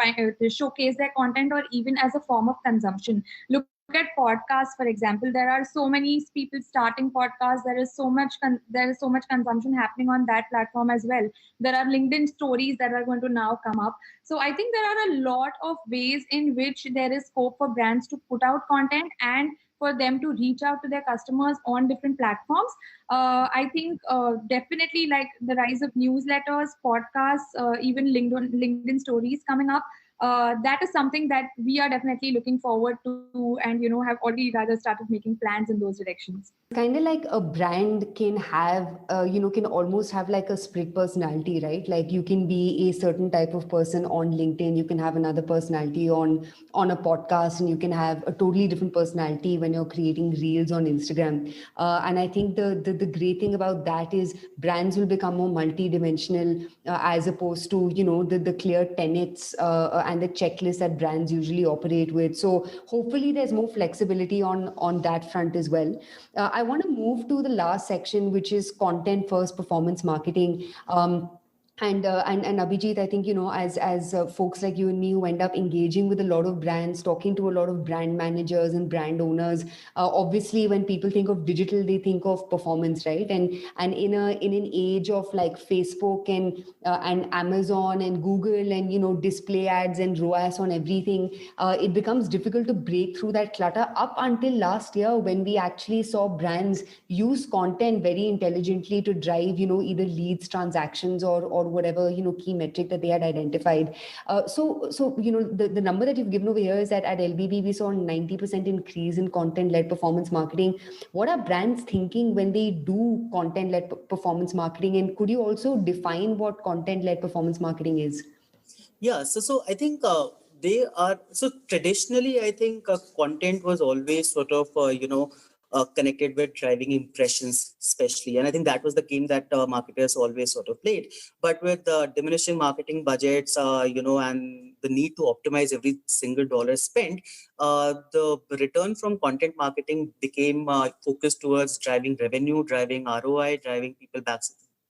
[SPEAKER 5] content, or even as a form of consumption. Look at podcasts, for example. There are so many people starting podcasts. There is so much consumption happening on that platform as well. There are LinkedIn stories that are going to now come up. So I think there are a lot of ways in which there is scope for brands to put out content and for them to reach out to their customers on different platforms. I think definitely, like the rise of newsletters, podcasts, even LinkedIn stories coming up. That is something that we are definitely looking forward to, and have already rather started making plans in those directions.
[SPEAKER 1] Kind of like a brand can have, can almost have like a split personality, right? Like you can be a certain type of person on LinkedIn, you can have another personality on a podcast, and you can have a totally different personality when you're creating reels on Instagram. And I think the great thing about that is brands will become more multi-dimensional, as opposed to the clear tenets and the checklist that brands usually operate with. So hopefully there's more flexibility on that front as well. I want to move to the last section, which is content first performance marketing. And Abhijit, I think as folks like you and me who end up engaging with a lot of brands, talking to a lot of brand managers and brand owners, obviously when people think of digital, they think of performance, right? And in an age of like Facebook and Amazon and Google and display ads and ROAS on everything, it becomes difficult to break through that clutter. Up until last year, when we actually saw brands use content very intelligently to drive either leads, transactions, or whatever key metric that they had identified. So the number that you've given over here is that at LBB we saw a 90% increase in content-led performance marketing. What are brands thinking when they do content-led performance marketing, and could you also define what content-led performance marketing is?
[SPEAKER 4] Yeah, so I think they are so traditionally. I think content was always sort of connected with driving impressions, especially, and I think that was the game that marketers always sort of played. But with diminishing marketing budgets, and the need to optimize every single dollar spent, the return from content marketing became focused towards driving revenue, driving ROI, driving people back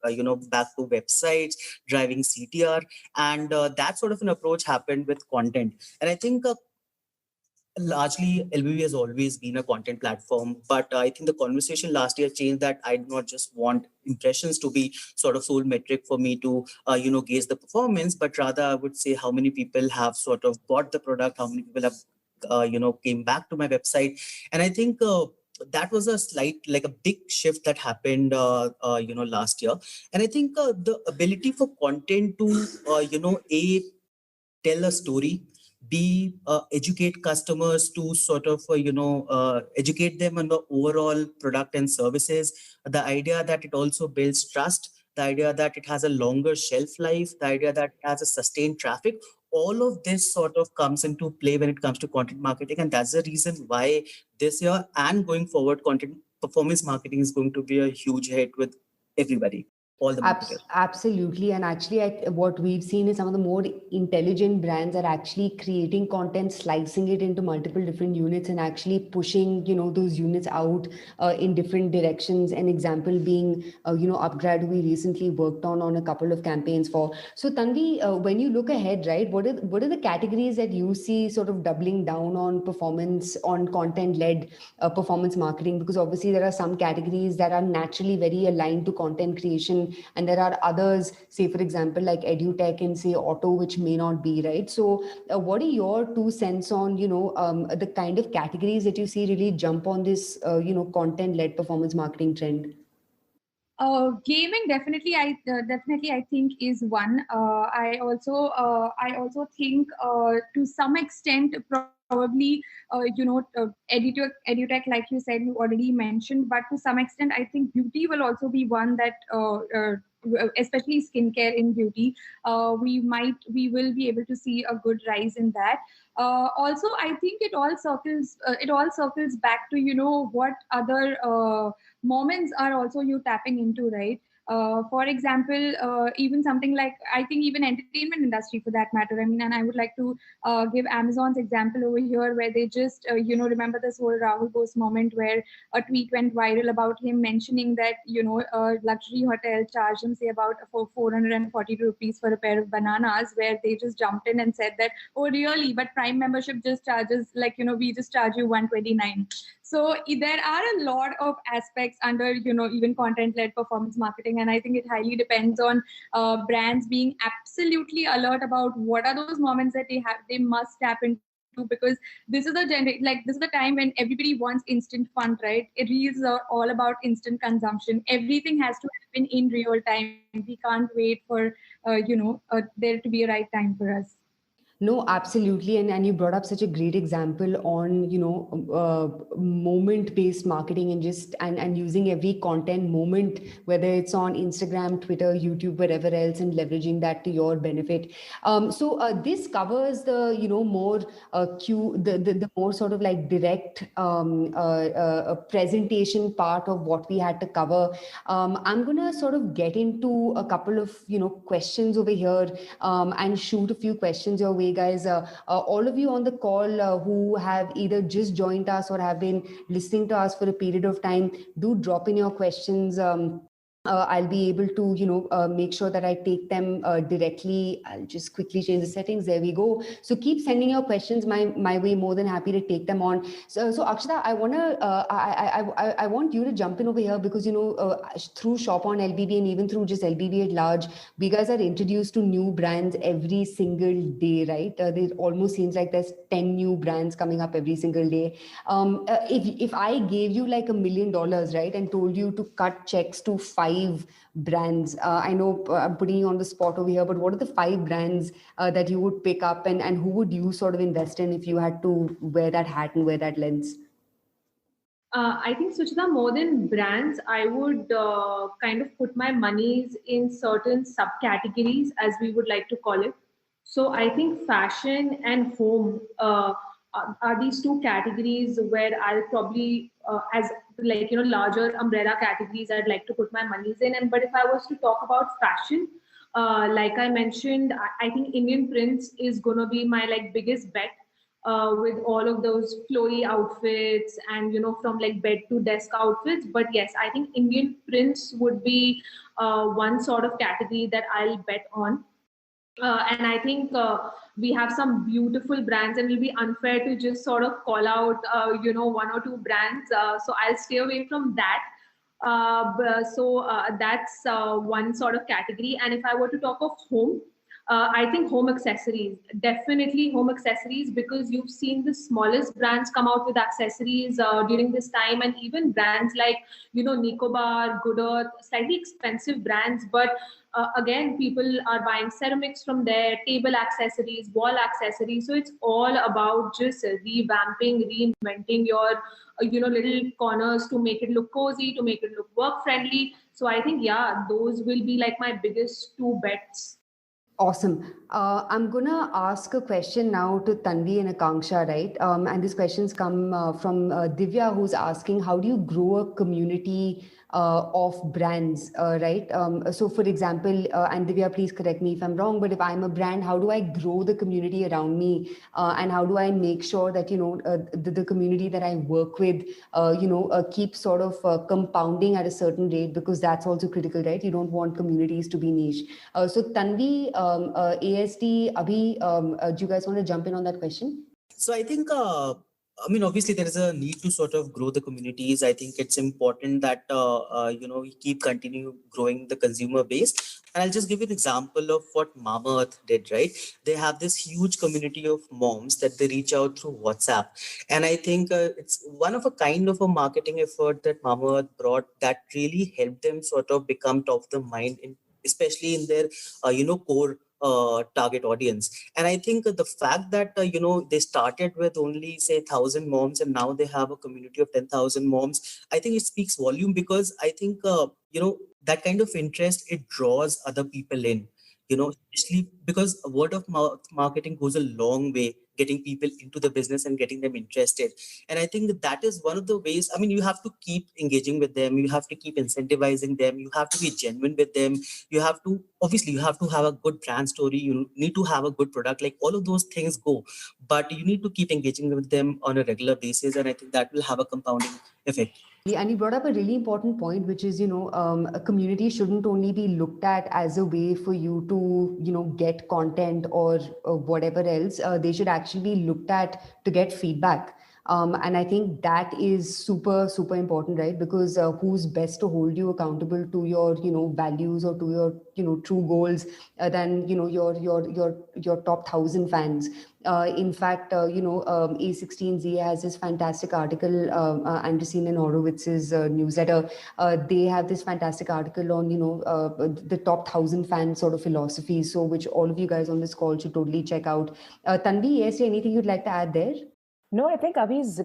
[SPEAKER 4] back to websites, driving CTR, and that sort of an approach happened with content. And I think largely LBB has always been a content platform, but I think the conversation last year changed that I do not just want impressions to be sort of sole metric for me to gauge the performance, but rather I would say how many people have sort of bought the product, how many people have came back to my website. And I think that was a like a big shift that happened last year. And I think the ability for content to a tell a story, b educate customers, to sort of educate them on the overall product and services, the idea that it also builds trust, the idea that it has a longer shelf life, the idea that it has a sustained traffic. All of this sort of comes into play when it comes to content marketing, and that's the reason why this year and going forward, content performance marketing is going to be a huge hit with everybody, all the marketers.
[SPEAKER 1] Absolutely. And actually, what we've seen is some of the more intelligent brands are actually creating content, slicing it into multiple different units, and actually pushing, those units out in different directions. An example being, Upgrad, who we recently worked on a couple of campaigns for. So Tanvi, when you look ahead, right, what are the categories that you see sort of doubling down on performance, on content-led performance marketing? Because obviously there are some categories that are naturally very aligned to content creation, and there are others, say for example like edutech and say auto, which may not be, right? So what are your 2 cents on the kind of categories that you see really jump on this content led performance marketing trend?
[SPEAKER 5] Gaming definitely I think is one. I also think to some extent probably edutech, like you said, you already mentioned, but to some extent I think beauty will also be one that especially skincare in beauty, we will be able to see a good rise in that. Also, I think it all circles back to what other moments are also you tapping into, right? For example, even something like, I think even entertainment industry for that matter. I mean, and I would like to give Amazon's example over here, where they just remember this whole Rahul Bose moment where a tweet went viral about him mentioning that a luxury hotel charged him say about for 440 rupees for a pair of bananas, where they just jumped in and said that, oh really, but Prime membership just charges, like we just charge you 129. So there are a lot of aspects under even content led performance marketing, and I think it highly depends on brands being absolutely alert about what are those moments that they must tap into, because this is the time when everybody wants instant fun, right? Reels are all about instant consumption. Everything has to happen in real time. We can't wait for there to be a right time for us.
[SPEAKER 1] No, absolutely. And you brought up such a great example on, moment-based marketing, and and using every content moment, whether it's on Instagram, Twitter, YouTube, wherever else, and leveraging that to your benefit. So this covers the, more the more sort of like direct presentation part of what we had to cover. I'm gonna sort of get into a couple of, questions over here, and shoot a few questions your way, guys. All of you on the call who have either just joined us or have been listening to us for a period of time, do drop in your questions. I'll be able to, make sure that I take them directly. I'll just quickly change the settings. There we go. So keep sending your questions my way. More than happy to take them on. So Akshita, I want you to jump in over here, because through Shop on LBB and even through just LBB at large, we guys are introduced to new brands every single day, right? It almost seems like there's 10 new brands coming up every single day. If I gave you like $1 million, right, and told you to cut checks to 5 brands, I know I'm putting you on the spot over here, but what are the 5 brands that you would pick up, and who would you sort of invest in if you had to wear that hat and wear that lens?
[SPEAKER 3] I think, Suchita, more than brands, I would kind of put my monies in certain subcategories, as we would like to call it. So I think fashion and home are these two categories where I'll probably, as like larger umbrella categories, I'd like to put my monies in. And but if I was to talk about fashion, like I mentioned, I think Indian Prince is gonna be my like biggest bet. with all of those flowy outfits and from like bed to desk outfits. But yes, I think Indian prints would be one sort of category that I'll bet on. And I think we have some beautiful brands, and it'll be unfair to just sort of call out, one or two brands. So I'll stay away from that. So that's one sort of category. And if I were to talk of home, I think home accessories, definitely home accessories, because you've seen the smallest brands come out with accessories during this time, and even brands like, Nicobar, Good Earth, slightly expensive brands, but again, people are buying ceramics from there, table accessories, wall accessories. So it's all about just revamping, reinventing your, little corners to make it look cozy, to make it look work friendly. So I think, yeah, those will be like my biggest two bets.
[SPEAKER 1] Awesome. I'm gonna ask a question now to Tanvi and Akanksha, right? And these questions come from Divya, who's asking, how do you grow a community of brands, right? So, for example, and Divya, please correct me if I'm wrong, but if I'm a brand, how do I grow the community around me, and how do I make sure that the community that I work with, keeps sort of compounding at a certain rate, because that's also critical, right? You don't want communities to be niche. So, Tanvi, ASD, Abhi, do you guys want to jump in on that question?
[SPEAKER 4] So I think, obviously there is a need to sort of grow the communities. I think it's important that, we keep continue growing the consumer base. And I'll just give you an example of what Mama Earth did, right? They have this huge community of moms that they reach out through WhatsApp. And I think it's one of a kind of a marketing effort that Mama Earth brought that really helped them sort of become top of the mind, especially in their, core target audience. And I think the fact that they started with only say 1,000 moms and now they have a community of 10,000 moms, I think it speaks volume, because I think that kind of interest, it draws other people in, especially because word of mouth marketing goes a long way getting people into the business and getting them interested. And I think that is one of the ways. I mean, you have to keep engaging with them, you have to keep incentivizing them, you have to be genuine with them, you have to have a good brand story, you need to have a good product, like all of those things go, but you need to keep engaging with them on a regular basis, and I think that will have a compounding effect.
[SPEAKER 1] And you brought up a really important point, which is, a community shouldn't only be looked at as a way for you to, get content or whatever else. They should actually be looked at to get feedback. And I think that is super, super important, right? Because who's best to hold you accountable to your, values or to your, true goals than, your top 1,000 fans. In fact, A16Z has this fantastic article, Anderson and Horowitz's newsletter. They have this fantastic article on, the top 1,000 fan sort of philosophy. So, which all of you guys on this call should totally check out. Tanvi, yes, anything you'd like to add there?
[SPEAKER 2] No, I think Abhi's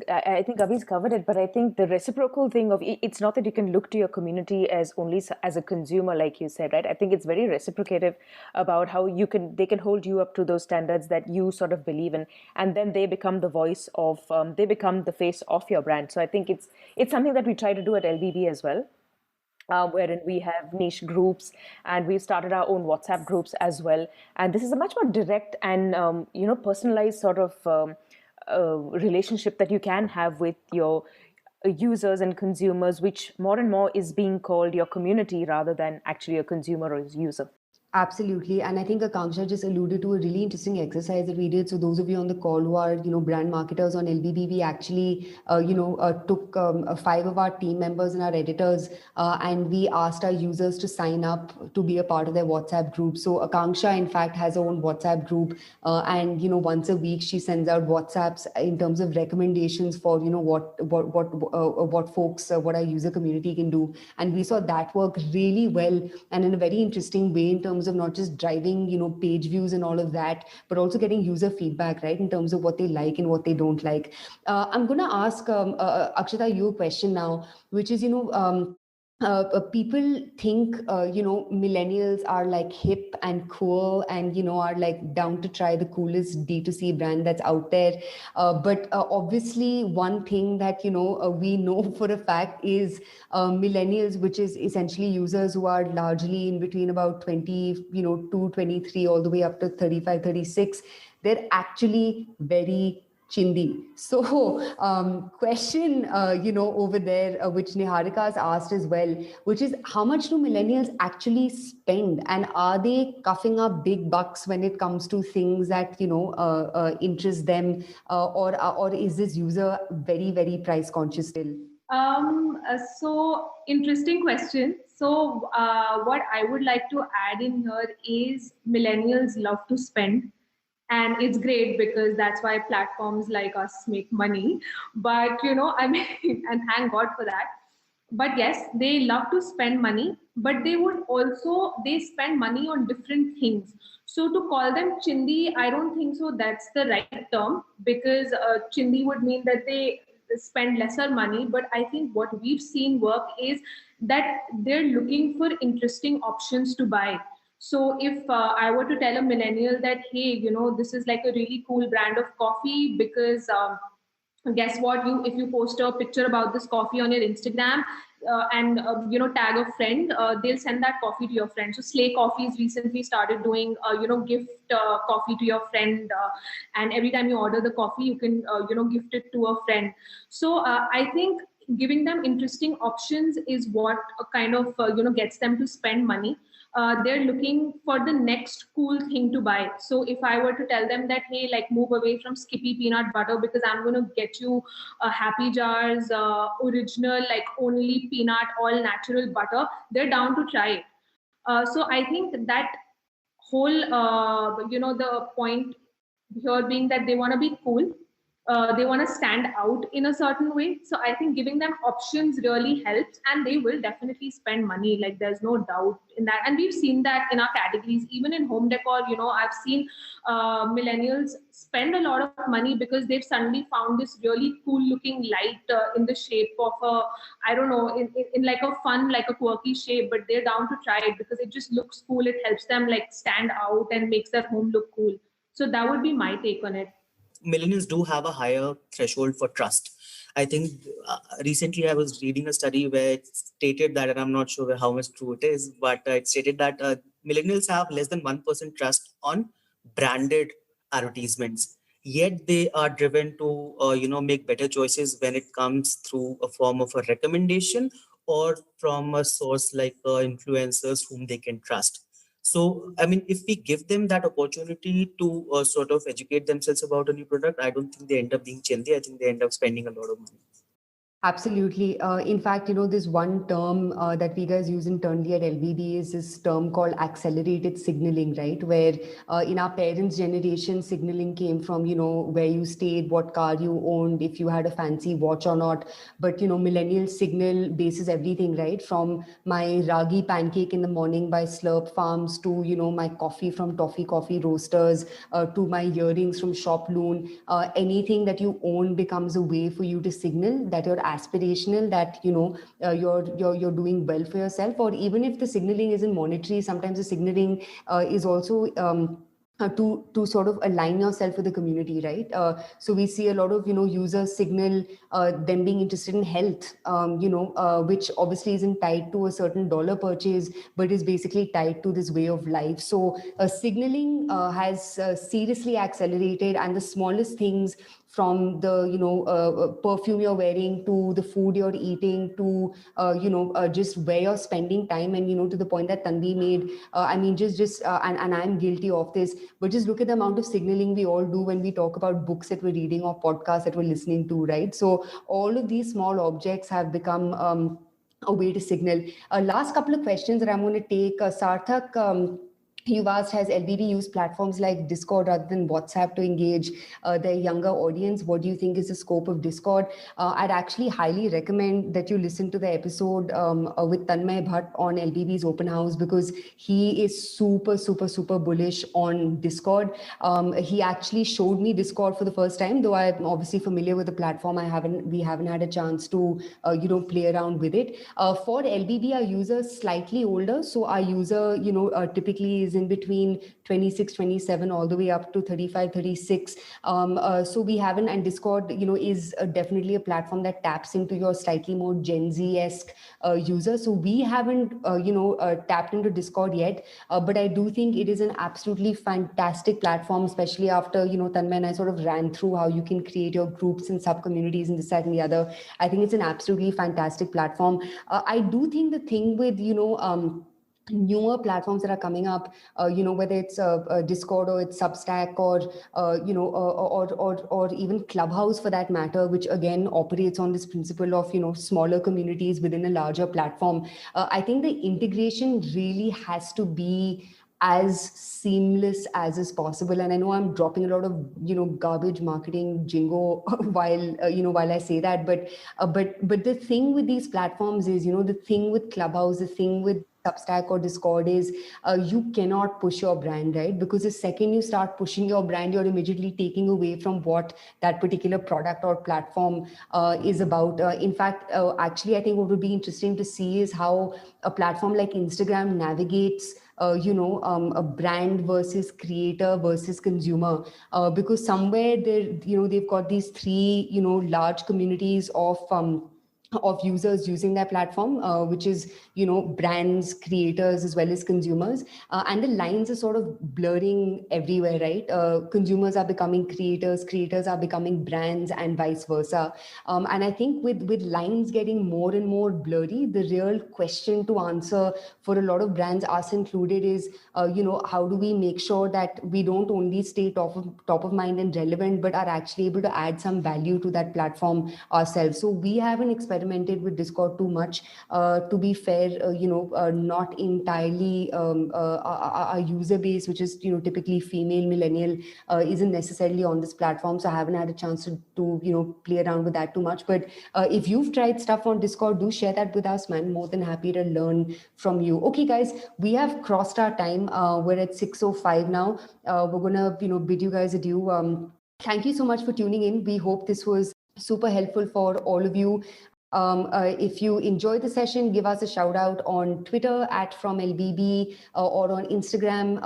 [SPEAKER 2] covered it, but I think the reciprocal thing of it's not that you can look to your community as only as a consumer, like you said, right? I think it's very reciprocative about how they can hold you up to those standards that you sort of believe in, and then they become the voice of, they become the face of your brand. So I think it's something that we try to do at LBB as well. Wherein we have niche groups, and we've started our own WhatsApp groups as well. And this is a much more direct and personalized sort of relationship that you can have with your users and consumers, which more and more is being called your community rather than actually a consumer or a user.
[SPEAKER 1] Absolutely. And I think Akanksha just alluded to a really interesting exercise that we did. So those of you on the call who are, brand marketers on LBB, we actually, took 5 of our team members and our editors, and we asked our users to sign up to be a part of their WhatsApp group. So Akanksha, in fact, has her own WhatsApp group. And, once a week, she sends out WhatsApps in terms of recommendations for, what folks, what our user community can do. And we saw that work really well and in a very interesting way in terms of not just driving, page views and all of that, but also getting user feedback, right, in terms of what they like and what they don't like. I'm going to ask Akshita you a question now, which is, people think, millennials are like hip and cool and, are like down to try the coolest D2C brand that's out there. But obviously one thing that, we know for a fact is millennials, which is essentially users who are largely in between about 20, to 23, all the way up to 35, 36. They're actually very Chindi. So, question, over there, which Niharika's asked as well, which is how much do millennials actually spend, and are they coughing up big bucks when it comes to things that interest them, or is this user very, very price conscious still?
[SPEAKER 3] So interesting question. So what I would like to add in here is millennials love to spend, and it's great because that's why platforms like us make money. But I mean, and thank God for that. But yes, they love to spend money, but they spend money on different things. So to call them chindi, I don't think so that's the right term, because chindi would mean that they spend lesser money. But I think what we've seen work is that they're looking for interesting options to buy. So if I were to tell a millennial that, hey, this is like a really cool brand of coffee, because guess what, you if you post a picture about this coffee on your Instagram, and tag a friend, they'll send that coffee to your friend. So Slay Coffees recently started doing gift coffee to your friend, and every time you order the coffee, you can gift it to a friend. So I think giving them interesting options is what kind of gets them to spend money. They're looking for the next cool thing to buy. So if I were to tell them that, hey, like, move away from Skippy peanut butter, because I'm going to get you Happy Jars original, like only peanut, all natural butter, they're down to try it. So I think that whole, the point here being that they want to be cool, they want to stand out in a certain way. So I think giving them options really helps, and they will definitely spend money. Like, there's no doubt in that. And we've seen that in our categories, even in home decor. I've seen millennials spend a lot of money because they've suddenly found this really cool looking light in the shape of I don't know, in like a fun, like a quirky shape, but they're down to try it because it just looks cool. It helps them like stand out and makes their home look cool. So that would be my take on it.
[SPEAKER 4] Millennials do have a higher threshold for trust. I think recently I was reading a study where it stated that, and I'm not sure how much true it is, but it stated that millennials have less than 1% trust on branded advertisements. Yet they are driven to, make better choices when it comes through a form of a recommendation or from a source like influencers whom they can trust. So, I mean, if we give them that opportunity to sort of educate themselves about a new product, I don't think they end up being chindi. I think they end up spending a lot of money.
[SPEAKER 1] Absolutely. In fact, this one term that we guys use internally at LBB is this term called accelerated signaling, right? Where in our parents' generation, signaling came from, where you stayed, what car you owned, if you had a fancy watch or not. But, millennial signal bases everything, right? From my ragi pancake in the morning by Slurp Farms to, my coffee from Toffee Coffee Roasters to my earrings from Shop Loon. Anything that you own becomes a way for you to signal that you're aspirational, that you're doing well for yourself. Or even if the signaling isn't monetary, sometimes the signaling is also to sort of align yourself with the community, right? So we see a lot of users signal them being interested in health, which obviously isn't tied to a certain dollar purchase, but is basically tied to this way of life. So signaling has seriously accelerated, and the smallest things, from the perfume you're wearing to the food you're eating to just where you're spending time, and to the point that Tanvi made, I mean, and I'm guilty of this, but just look at the amount of signaling we all do when we talk about books that we're reading or podcasts that we're listening to, right? So all of these small objects have become a way to signal. Last couple of questions that I'm going to take. Sarthak, you've asked, has LBB used platforms like Discord rather than WhatsApp to engage their younger audience? What do you think is the scope of Discord? I'd actually highly recommend that you listen to the episode with Tanmay Bhatt on LBB's open house, because he is super, super, super bullish on Discord. He actually showed me Discord for the first time, though I'm obviously familiar with the platform. We haven't had a chance to, play around with it. For LBB, our user slightly older. So our user, typically is is in between 26, 27, all the way up to 35, 36. So we haven't, and Discord, is definitely a platform that taps into your slightly more Gen Z-esque user. So we haven't, tapped into Discord yet, but I do think it is an absolutely fantastic platform, especially after, Tanmay and I sort of ran through how you can create your groups and sub-communities and this, that, and the other. I think it's an absolutely fantastic platform. I do think the thing with, newer platforms that are coming up, whether it's Discord or it's Substack or or even Clubhouse for that matter, which again operates on this principle of smaller communities within a larger platform. I think the integration really has to be as seamless as is possible. And I know I'm dropping a lot of garbage marketing jingo while I say that, but the thing with these platforms is the thing with Clubhouse, the thing with Substack or Discord is you cannot push your brand, right? Because the second you start pushing your brand, you're immediately taking away from what that particular product or platform is about. In fact, actually, I think what would be interesting to see is how a platform like Instagram navigates a brand versus creator versus consumer, because somewhere they've got these three large communities of users using their platform, which is brands, creators, as well as consumers, and the lines are sort of blurring everywhere, right? Consumers are becoming creators are becoming brands, and vice versa. And I think with lines getting more and more blurry, the real question to answer for a lot of brands, us included, is how do we make sure that we don't only stay top of mind and relevant, but are actually able to add some value to that platform ourselves. So we haven't experimented with Discord too much. To be fair, not entirely our user base, which is typically female millennial, isn't necessarily on this platform. So I haven't had a chance to play around with that too much. But if you've tried stuff on Discord, do share that with us, man. More than happy to learn from you. Okay, guys, we have crossed our time. We're at 6:05 now. We're gonna bid you guys adieu. Thank you so much for tuning in. We hope this was super helpful for all of you. If you enjoyed the session, give us a shout out on Twitter @FromLBB, or on Instagram,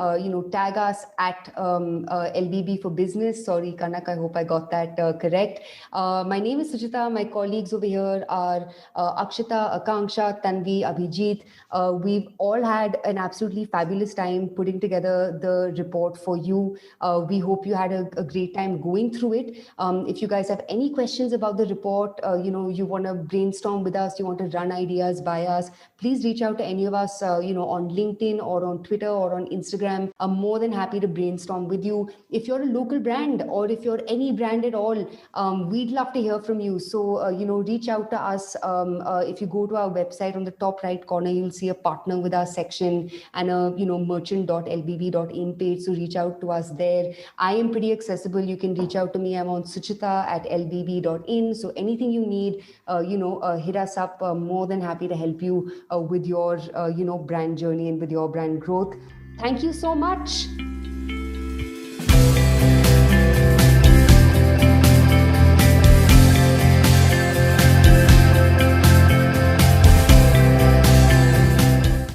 [SPEAKER 1] tag us @LBB for business. Sorry, Kanak, I hope I got that correct. My name is Suchita. My colleagues over here are Akshita, Akanksha, Tanvi, Abhijit. We've all had an absolutely fabulous time putting together the report for you. We hope you had a great time going through it. If you guys have any questions about the report, you want to brainstorm with us, you want to run ideas by us, please reach out to any of us, on LinkedIn or on Twitter or on Instagram. I'm more than happy to brainstorm with you. If you're a local brand or if you're any brand at all, we'd love to hear from you. So, reach out to us. If you go to our website, on the top right corner, you'll see a partner with us section and a, merchant.lbb.in page. So reach out to us there. I am pretty accessible. You can reach out to me. I'm on Suchita @lbb.in. So anything you need, hit us up. More than happy to help you with your, brand journey and with your brand growth. Thank you so much.